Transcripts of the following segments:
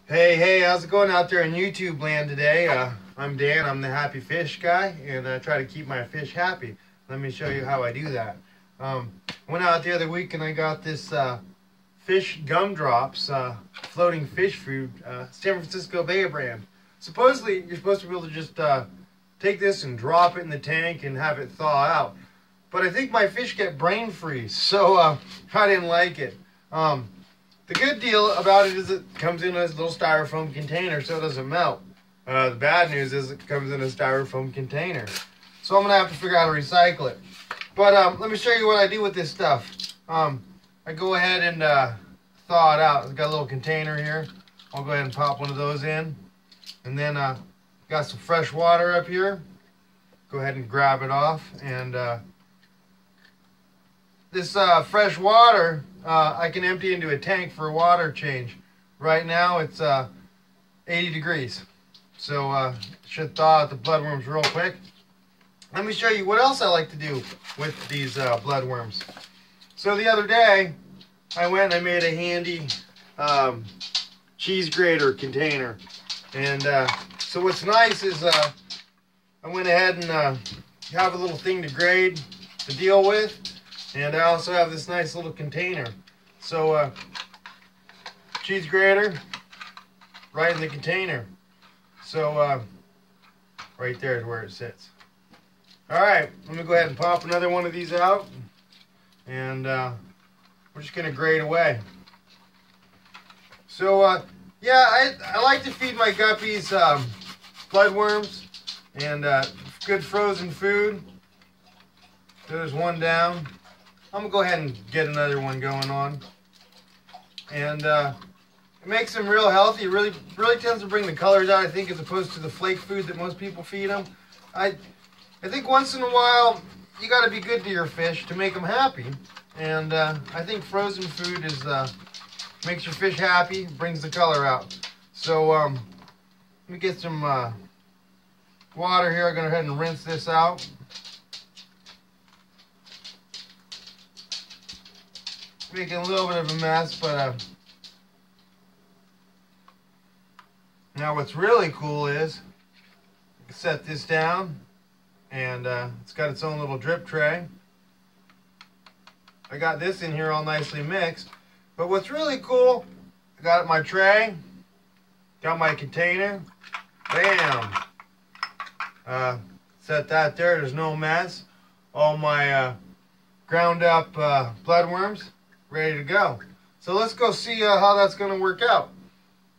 Hey, how's it going out there in YouTube land today? I'm Dan, I'm the happy fish guy, and I try to keep my fish happy. Let me show you how I do that. Went out the other week and I got this fish gumdrops, floating fish food, San Francisco Bay brand. Supposedly, you're supposed to be able to just take this and drop it in the tank and have it thaw out. But I think my fish get brain freeze, so I didn't like it. The good deal about it is it comes in a little styrofoam container so it doesn't melt. The bad news is it comes in a styrofoam container. So I'm going to have to figure out how to recycle it. But let me show you what I do with this stuff. I go ahead and thaw it out. I've got a little container here. I'll go ahead and pop one of those in. And then got some fresh water up here. Go ahead and grab it off. And this fresh water I can empty into a tank for a water change. Right now it's 80 degrees. So should thaw out the bloodworms real quick. Let me show you what else I like to do with these bloodworms. So the other day I went and I made a handy cheese grater container. And so what's nice is I went ahead and have a little thing to grade to deal with. And I also have this nice little container. So cheese grater right in the container. So right there is where it sits. Alright, let me go ahead and pop another one of these out. And we're just going to grate away. So yeah, I like to feed my guppies bloodworms and good frozen food. There's one down. I'm going to go ahead and get another one going on. And it makes them real healthy. It really tends to bring the colors out, I think, as opposed to the flake food that most people feed them. I think once in a while, you got to be good to your fish to make them happy. And I think frozen food is makes your fish happy, brings the color out. So let me get some water here. I'm going to go ahead and rinse this out. Making a little bit of a mess, but now what's really cool is you can set this down, and it's got its own little drip tray. I got this in here all nicely mixed, but what's really cool, I got my tray, got my container, bam, set that there. There's no mess. All my ground up bloodworms ready to go. So let's go see how that's going to work out.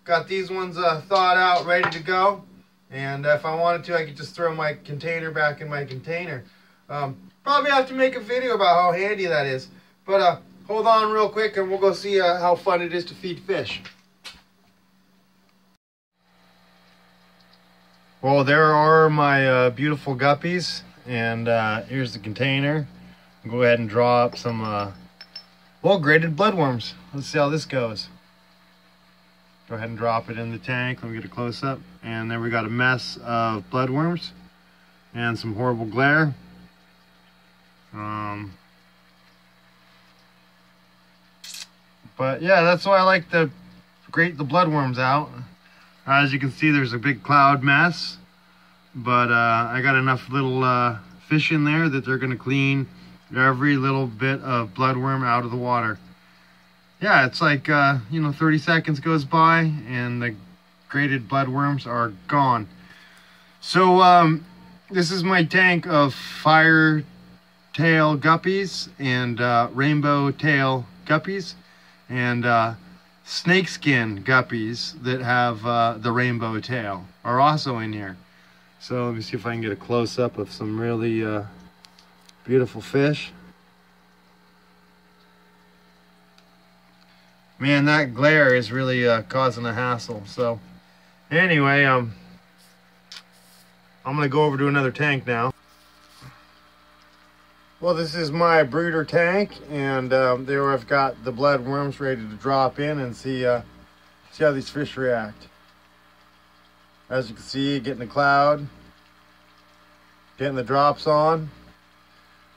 Got these ones thawed out, ready to go. And if I wanted to, I could just throw my container back in my container. Probably have to make a video about how handy that is. But hold on real quick and we'll go see how fun it is to feed fish. Well, there are my beautiful guppies. And here's the container. I'll go ahead and draw up some grated bloodworms. Let's see how this goes. Go ahead and drop it in the tank. Let me get a close-up. And there we got a mess of bloodworms and some horrible glare. But yeah, that's why I like to grate the bloodworms out. As you can see, there's a big cloud mess. But I got enough little fish in there that they're going to clean every little bit of bloodworm out of the water. Yeah, it's like 30 seconds goes by and the grated bloodworms are gone. So this is my tank of fire tail guppies and rainbow tail guppies and snakeskin guppies that have the rainbow tail are also in here. So let me see if I can get a close-up of some really beautiful fish. Man, that glare is really causing a hassle. So anyway, I'm gonna go over to another tank now. Well, this is my brooder tank, and there I've got the bloodworms ready to drop in and see how these fish react. As you can see, getting the cloud, getting the drops on.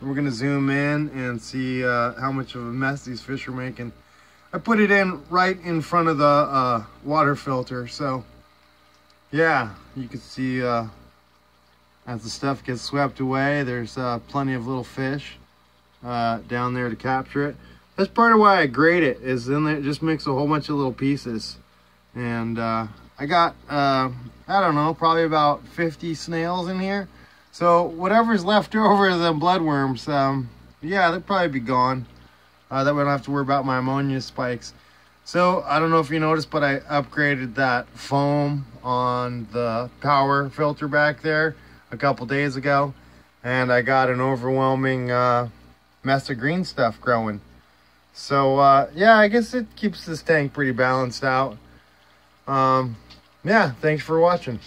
We're going to zoom in and see how much of a mess these fish are making. I put it in right in front of the water filter. So yeah, you can see as the stuff gets swept away, there's plenty of little fish down there to capture it. That's part of why I grate it, is then it just makes a whole bunch of little pieces. And I got, I don't know, probably about 50 snails in here. So whatever's left over of the bloodworms, yeah, they'll probably be gone. That way I don't have to worry about my ammonia spikes. So I don't know if you noticed, but I upgraded that foam on the power filter back there a couple days ago. And I got an overwhelming mess of green stuff growing. So yeah, I guess it keeps this tank pretty balanced out. Yeah, thanks for watching.